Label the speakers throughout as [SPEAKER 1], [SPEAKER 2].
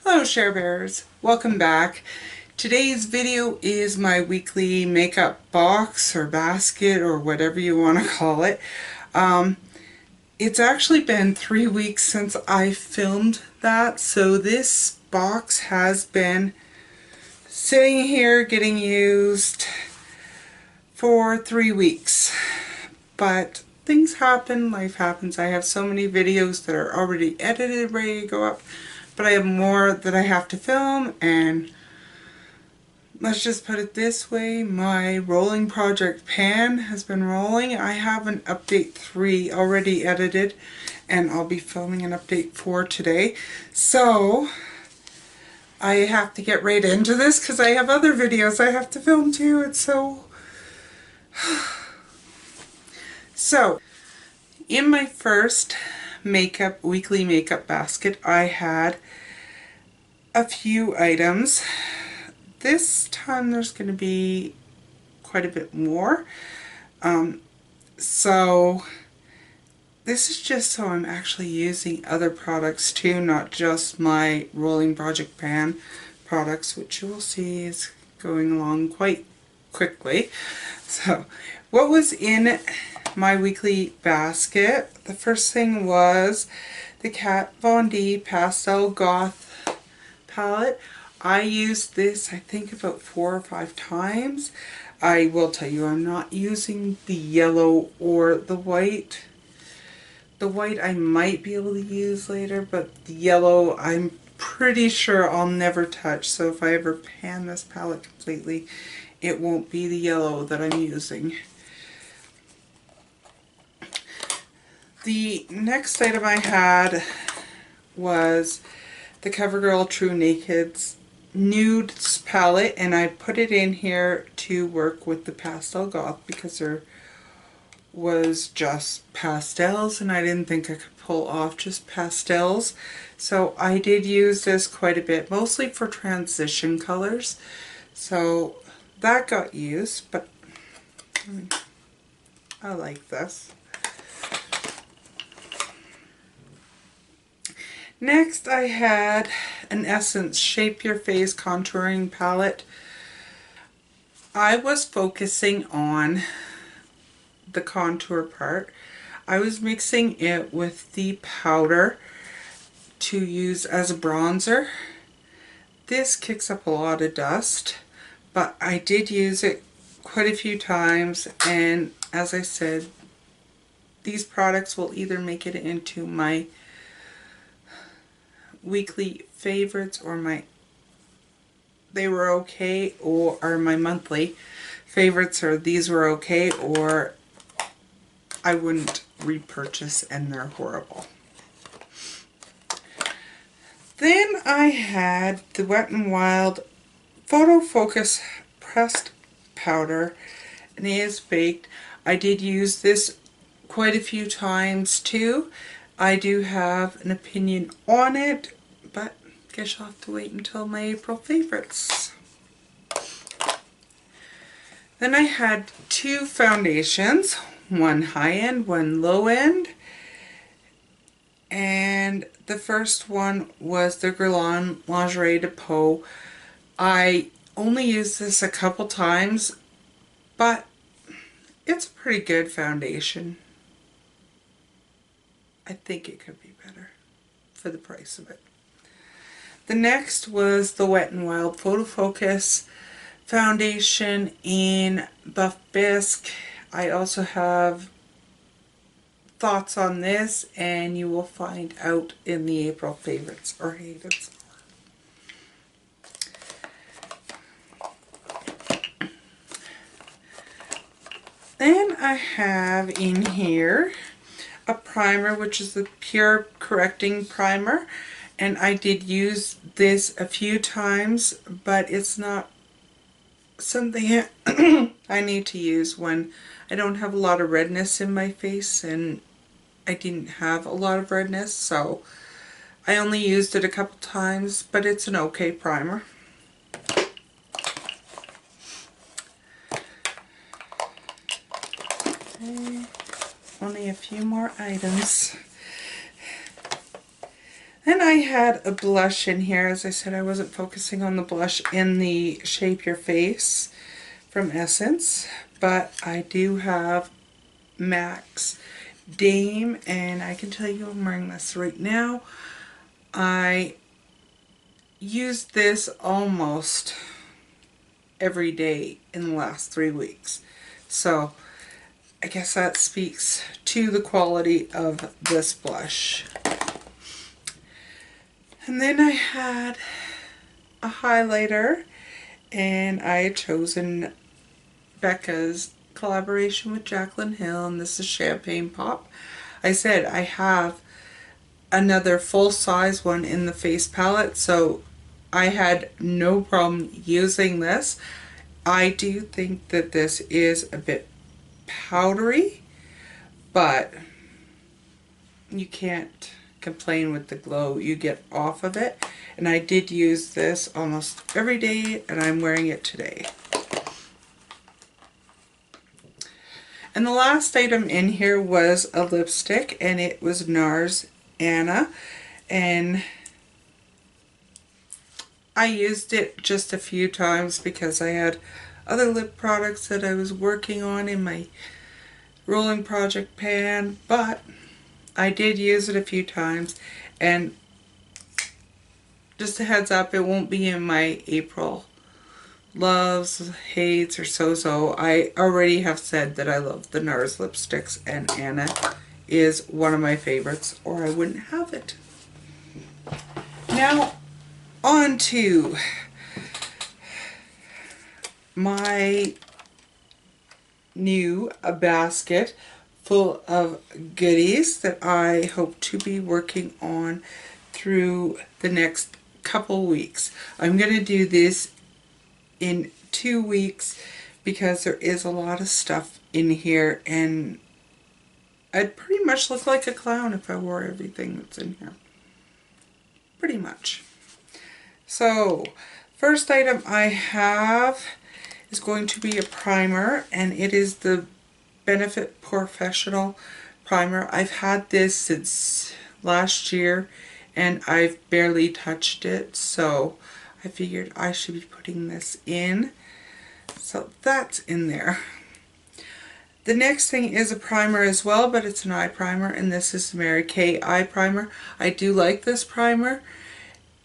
[SPEAKER 1] Hello Share Bears, welcome back. Today's video is my weekly makeup box or basket or whatever you want to call it. It's actually been 3 weeks since I filmed that, so this box has been sitting here getting used for 3 weeks. But things happen, life happens. I have so many videos that are already edited, ready to go up, but I have more that I have to film, and let's just put it this way, my rolling project pan has been rolling. I have an update 3 already edited, and I'll be filming an update 4 today. So I have to get right into this because I have other videos I have to film too. It's so... So, in my first weekly makeup basket, I had a few items. This time there's going to be quite a bit more. So this is just so I'm actually using other products too, not just my rolling project pan products, which you will see is going along quite quickly. So what was in my weekly basket? The first thing was the Kat Von D Pastel Goth palette. I used this I think about 4 or 5 times. I will tell you I'm not using the yellow or the white. The white I might be able to use later, but the yellow I'm pretty sure I'll never touch. So if I ever pan this palette completely, it won't be the yellow that I'm using. The next item I had was the CoverGirl True Naked's Nudes palette, and I put it in here to work with the Pastel Goth because there was just pastels and I didn't think I could pull off just pastels. So I did use this quite a bit, mostly for transition colors. So that got used, but I like this. Next I had an Essence Shape Your Face contouring palette. I was focusing on the contour part. I was mixing it with the powder to use as a bronzer. This kicks up a lot of dust, but I did use it quite a few times, and as I said, these products will either make it into my weekly favorites or they were okay, or my monthly favorites, or these were okay, or I wouldn't repurchase and they're horrible. Then I had the Wet n Wild Photo Focus Pressed Powder, and it is baked. I did use this quite a few times too. I do have an opinion on it, but guess I'll have to wait until my April favorites. Then I had 2 foundations, one high-end, one low-end, and the first one was the Guerlain Lingerie de Peau. I only used this a couple times, but it's a pretty good foundation. I think it could be better for the price of it. The next was the Wet n Wild Photo Focus foundation in Buff Bisque. I also have thoughts on this, and you will find out in the April favorites or hated. Then I have in here a primer, which is the Pure Correcting Primer, and I did use this a few times, but it's not something I need to use when I don't have a lot of redness in my face, and I didn't have a lot of redness, so I only used it a couple times, but it's an okay primer. Okay, only a few more items. Then I had a blush in here. As I said, I wasn't focusing on the blush in the Shape Your Face from Essence, but I do have MAC's Dame, and I can tell you I'm wearing this right now. I used this almost every day in the last 3 weeks. So I guess that speaks to the quality of this blush. And then I had a highlighter, and I had chosen Becca's collaboration with Jaclyn Hill, and this is Champagne Pop. I said I have another full-size one in the face palette, so I had no problem using this. I do think that this is a bit powdery, but you can't complain with the glow you get off of it. And I did use this almost every day, and I'm wearing it today. And the last item in here was a lipstick, and it was NARS Anna, and I used it just a few times because I had other lip products that I was working on in my rolling project pan, but I did use it a few times, and just a heads up, it won't be in my April loves, hates, or so-so. I already have said that I love the NARS lipsticks, and Anna is one of my favorites, or I wouldn't have it. Now, on to my new basket full of goodies that I hope to be working on through the next couple weeks. I'm going to do this in 2 weeks because there is a lot of stuff in here, and I'd pretty much look like a clown if I wore everything that's in here. Pretty much. So, first item I have is going to be a primer, and it is the Benefit Professional Primer. I've had this since last year, and I've barely touched it, so I figured I should be putting this in. So that's in there. The next thing is a primer as well, but it's an eye primer, and this is the Mary Kay eye primer. I do like this primer,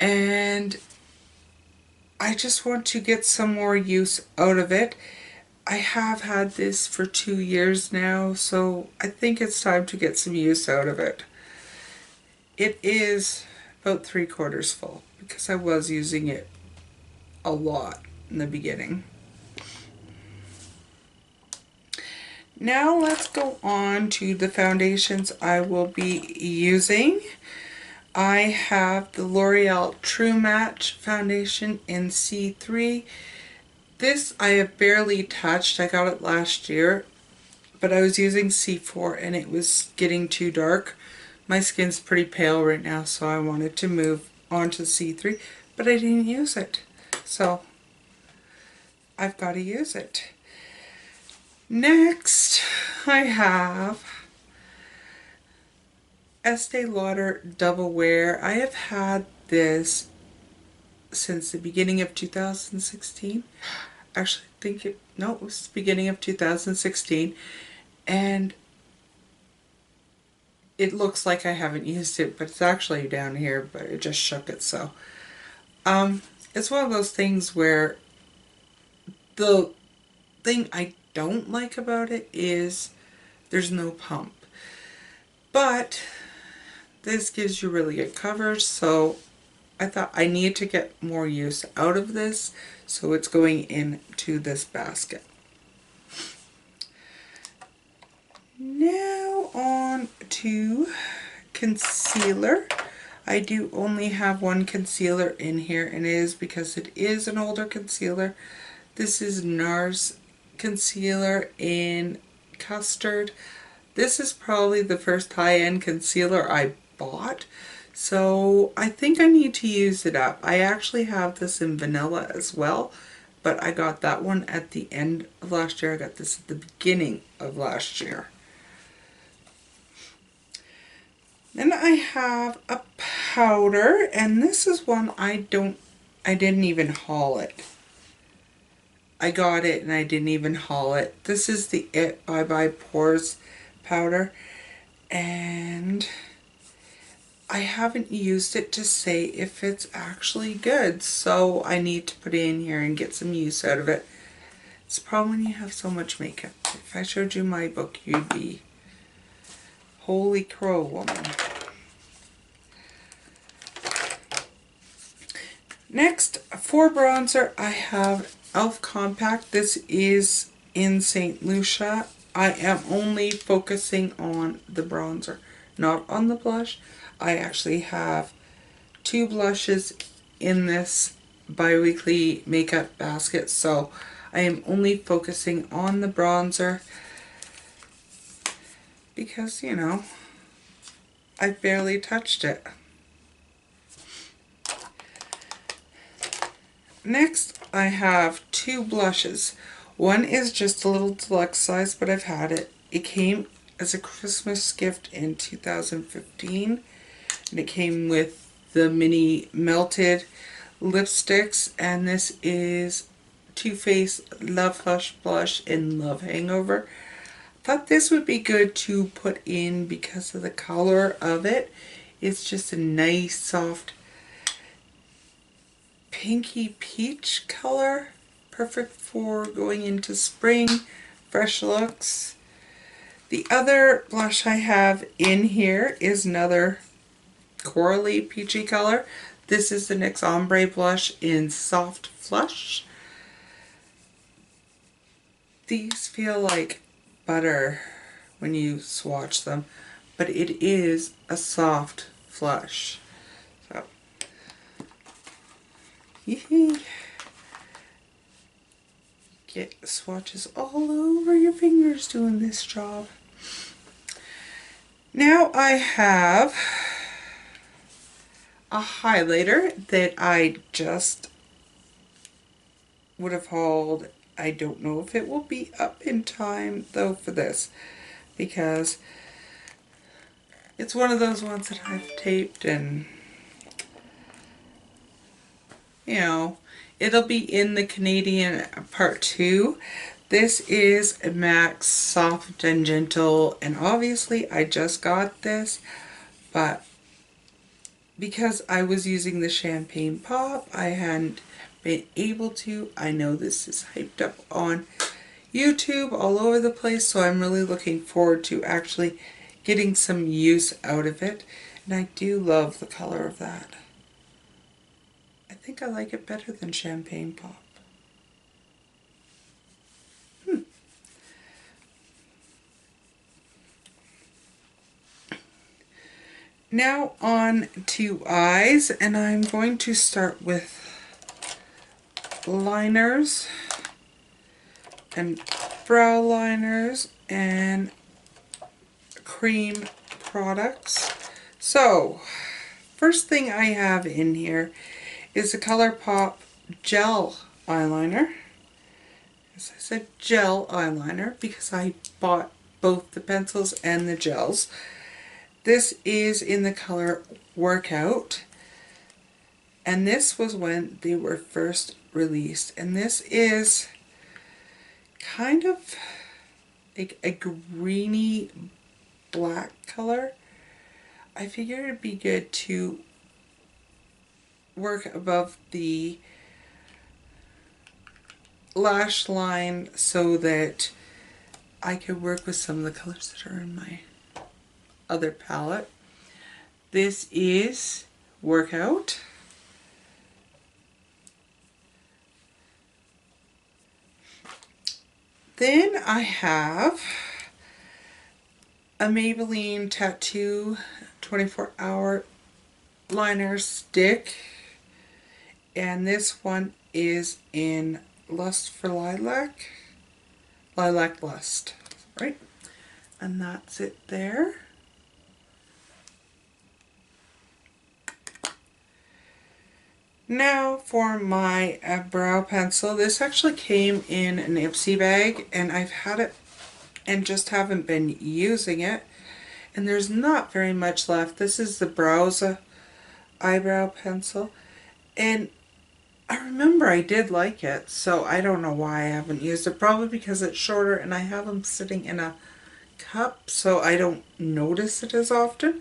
[SPEAKER 1] and I just want to get some more use out of it. I have had this for 2 years now, so I think it's time to get some use out of it. It is about 3/4 full because I was using it a lot in the beginning. Now let's go on to the foundations I will be using. I have the L'Oreal True Match foundation in C3. This I have barely touched. I got it last year, but I was using C4 and it was getting too dark. My skin's pretty pale right now, so I wanted to move on to C3, but I didn't use it. So I've got to use it. Next, I have Estee Lauder Double Wear. I have had this since the beginning of 2016. Actually, I think it was the beginning of 2016, and it looks like I haven't used it, but it's actually down here, but it just shook it. So it's one of those things where the thing I don't like about it is there's no pump, but this gives you really good coverage, so I thought I need to get more use out of this, so it's going into this basket. Now on to concealer. I do only have one concealer in here, and it is because it is an older concealer. This is NARS concealer in Custard. This is probably the first high-end concealer I bought, so I think I need to use it up. I actually have this in vanilla as well, but I got that one at the end of last year. I got this at the beginning of last year. Then I have a powder, and this is one I didn't even haul it. I got it and I didn't even haul it. This is the It by Pores powder, and I haven't used it to say if it's actually good, so I need to put it in here and get some use out of it. It's a problem when you have so much makeup. If I showed you my book, you'd be, holy crow, woman. Next, for bronzer, I have e.l.f. Compact. This is in St. Lucia. I am only focusing on the bronzer, not on the blush. I actually have 2 blushes in this bi-weekly makeup basket, so I am only focusing on the bronzer because, you know, I barely touched it. Next, I have 2 blushes. One is just a little deluxe size, but I've had it. It came as a Christmas gift in 2015, and it came with the mini melted lipsticks, and this is Too Faced Love Flush Blush in Love Hangover. Thought this would be good to put in because of the color of it. It's just a nice soft pinky peach color, perfect for going into spring, fresh looks. The other blush I have in here is another corally peachy color. This is the NYX Ombre blush in Soft Flush. These feel like butter when you swatch them, but it is a soft flush. So, get swatches all over your fingers doing this job. Now I have a highlighter that I just would have hauled. I don't know if it will be up in time though for this, because it's one of those ones that I've taped and, you know, it'll be in the Canadian part 2. This is a MAC Soft and Gentle, and obviously I just got this, but because I was using the Champagne Pop, I hadn't been able to. I know this is hyped up on YouTube all over the place, so I'm really looking forward to actually getting some use out of it. And I do love the color of that. I think I like it better than Champagne Pop. Now on to eyes, and I'm going to start with liners and brow liners and cream products. So, first thing I have in here is the ColourPop gel eyeliner. As I said, gel eyeliner because I bought both the pencils and the gels. This is in the color Workout, and this was when they were first released, and this is kind of a greeny black color. I figured it'd be good to work above the lash line so that I could work with some of the colors that are in my other palette. This is Workout. Then I have a Maybelline Tattoo 24-hour liner stick, and this one is in Lust for Lilac, Lilac Lust, right? And that's it there. Now for my brow pencil. This actually came in an Ipsy bag, and I've had it and just haven't been using it. And there's not very much left. This is the Browse eyebrow pencil, and I remember I did like it, so I don't know why I haven't used it. Probably because it's shorter and I have them sitting in a cup, so I don't notice it as often.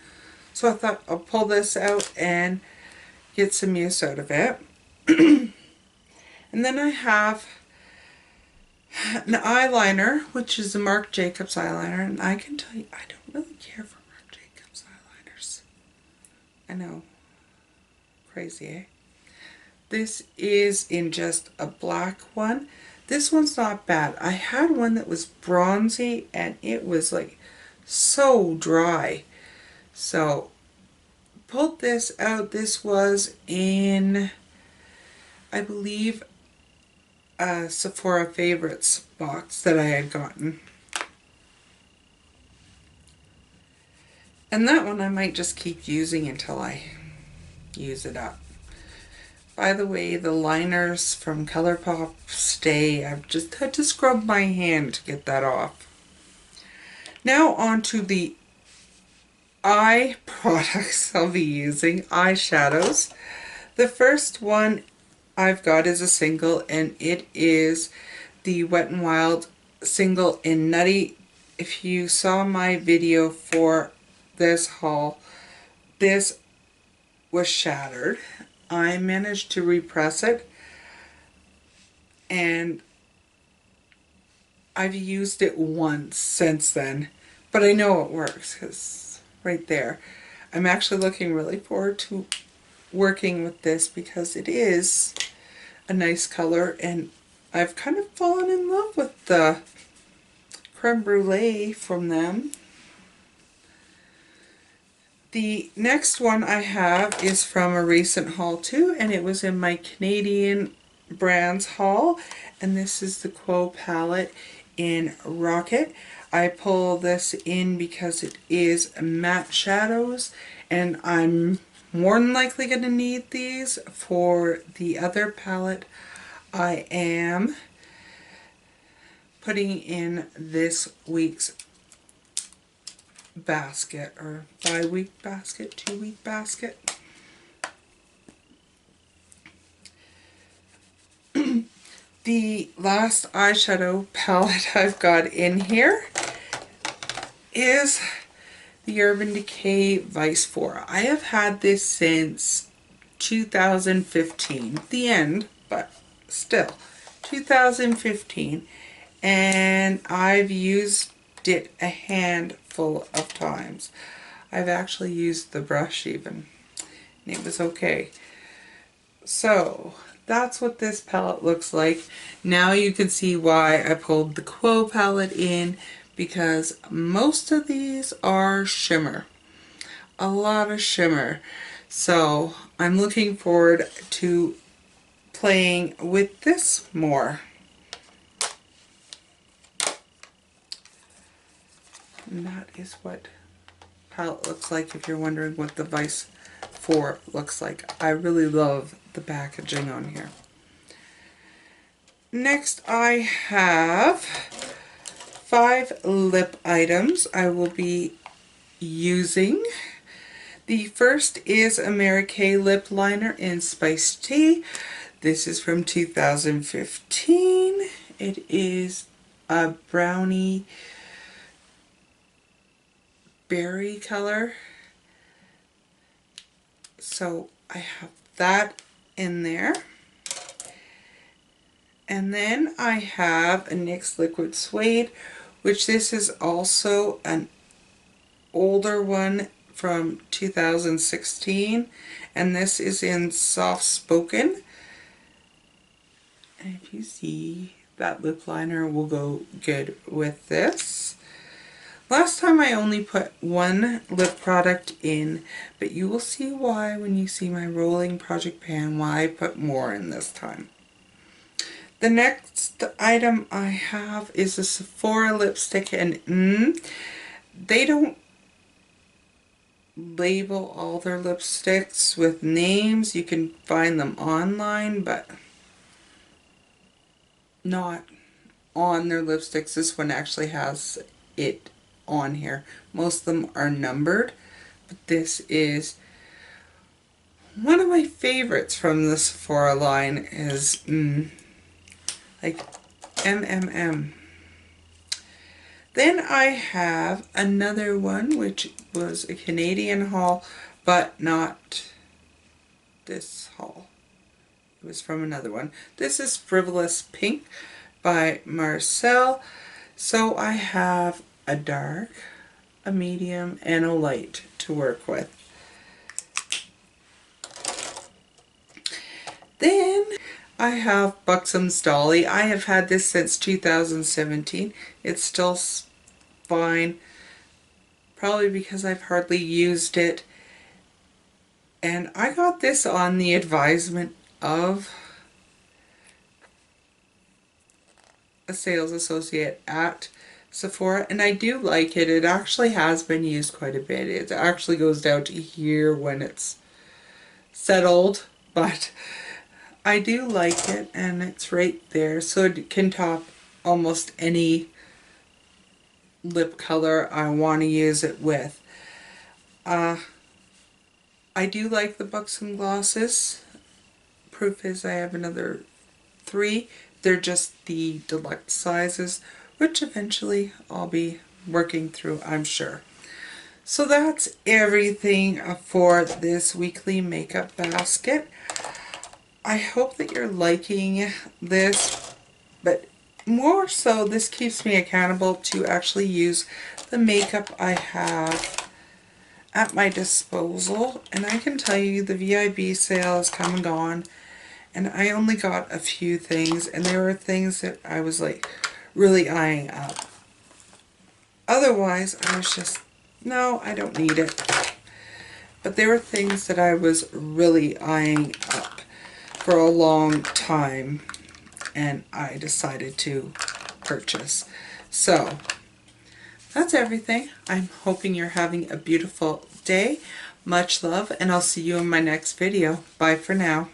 [SPEAKER 1] So I thought I'll pull this out and get some use out of it. And then I have an eyeliner, which is a Marc Jacobs eyeliner, and I can tell you I don't really care for Marc Jacobs eyeliners. I know. Crazy, eh? This is in just a black one. This one's not bad. I had one that was bronzy and it was like so dry. So pulled this out. This was in, I believe, a Sephora Favorites box that I had gotten. And that one I might just keep using until I use it up. By the way, the liners from ColourPop stay. I've just had to scrub my hand to get that off. Now on to the eye products I'll be using, eyeshadows. The first one I've got is a single, and it is the Wet n Wild single in Nutty. If you saw my video for this haul, this was shattered. I managed to repress it, and I've used it once since then, but I know it works because right there. I'm actually looking really forward to working with this because it is a nice color, and I've kind of fallen in love with the creme brulee from them. The next one I have is from a recent haul too, and it was in my Canadian brands haul, and this is the Quo palette in Rocket. I pull this in because it is matte shadows, and I'm more than likely going to need these for the other palette I am putting in this week's basket, or 5-week basket, 2-week basket. The last eyeshadow palette I've got in here is the Urban Decay Vice 4. I have had this since 2015, the end, but still, 2015, and I've used it a handful of times. I've actually used the brush even, and it was okay. So that's what this palette looks like. Now you can see why I pulled the Quo palette in, because most of these are shimmer. A lot of shimmer. So I'm looking forward to playing with this more. And that is what palette looks like, if you're wondering what the Vice 4 looks like. I really love the packaging on here. Next I have 5 lip items I will be using. The first is a Mary Kay lip liner in Spiced Tea. This is from 2015. It is a brownie berry color. So I have that in there. And then I have a NYX Liquid Suede, which this is also an older one from 2016, and this is in Soft Spoken. And if you see, that lip liner will go good with this. Last time I only put one lip product in, but you will see why when you see my rolling project pan, why I put more in this time. The next item I have is a Sephora lipstick, and they don't label all their lipsticks with names. You can find them online, but not on their lipsticks. This one actually has it on here. Most of them are numbered, but this is one of my favorites from the Sephora line is like MMM. Then I have another one which was a Canadian haul, but not this haul. It was from another one. This is Frivolous Pink by Marcel. So I have a dark, a medium, and a light to work with. Then I have Buxom's Dolly. I have had this since 2017. It's still fine, probably because I've hardly used it. And I got this on the advisement of a sales associate at Sephora, and I do like it. It actually has been used quite a bit. It actually goes down to here when it's settled, but I do like it, and it's right there, so it can top almost any lip color I want to use it with. I do like the Buxom glosses. Proof is I have another 3. They're just the deluxe sizes, which eventually I'll be working through, I'm sure. So that's everything for this weekly makeup basket. I hope that you're liking this, but more so this keeps me accountable to actually use the makeup I have at my disposal. And I can tell you the VIB sale has come and gone, and I only got a few things, and there were things that I was like really eyeing up. Otherwise, I was just, no, I don't need it. But there were things that I was really eyeing up for a long time, and I decided to purchase. So that's everything. I'm hoping you're having a beautiful day. Much love, and I'll see you in my next video. Bye for now.